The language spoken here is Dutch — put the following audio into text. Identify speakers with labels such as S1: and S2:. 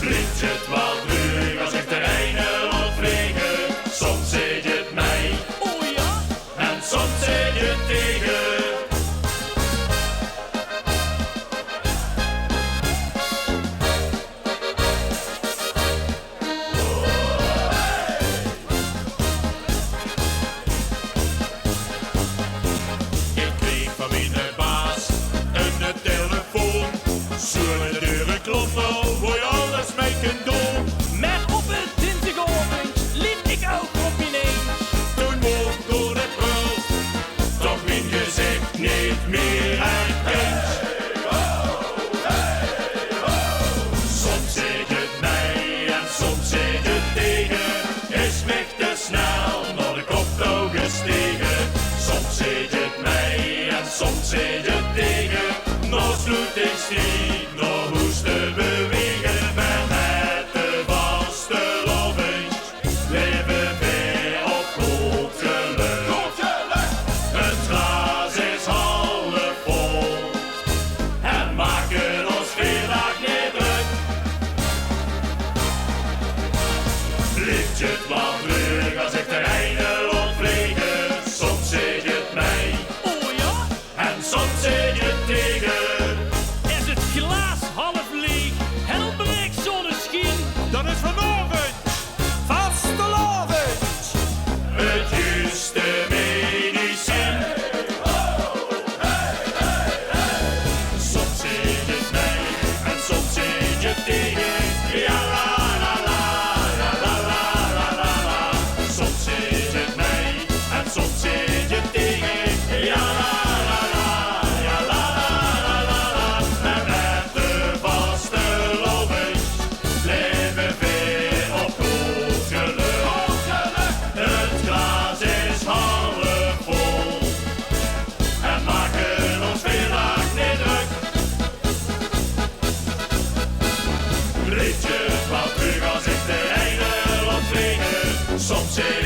S1: Ligt het wel terug als ik de ene laat vliegen? Soms zeg je het mij,
S2: Oh ja?
S1: en soms zeg je het tegen. Ik kreeg van mijn baas een telefoon. Zullen de deuren kloppen voor je alles mee kunt doen?
S2: Maar op een dinsdagavond liep ik ook op ineens.
S1: Toen mocht door de brul, toch mijn gezicht niet meer herkend. Soms zeg het mij en soms zeg het tegen. Is mij te snel naar de koptouw gestegen. Soms zeg het mij en soms zeg het tegen. Nog sloet ik stiek, nog hoest te bewegen. Met de vaste loving leven weer op goed geluk. Het glas is half vol en maken ons vandaag niet druk. Ligt je het wat terug als ik de einde laat vliegen? Soms zeg je het mij
S2: Oh ja?
S1: en soms zeg je het tegen.
S2: Is het glas half leeg en ontbreekt zonneschijn?
S3: Dan is vanavond vastelavond.
S1: Het juiste medicijn. Soms zeg je het mij en soms zeg je het tegen. Ja la la la, ja la la la la la. Soms zeg je het mij en soms zeg je het tegen. Ja la la la, ja la la la la. En met de vaste loving leven weer op goed geluk. Het glas is half vol en maken ons vandaag niet druk. Ligt je het wat terug als ik de einde laat vliegen? Soms zeg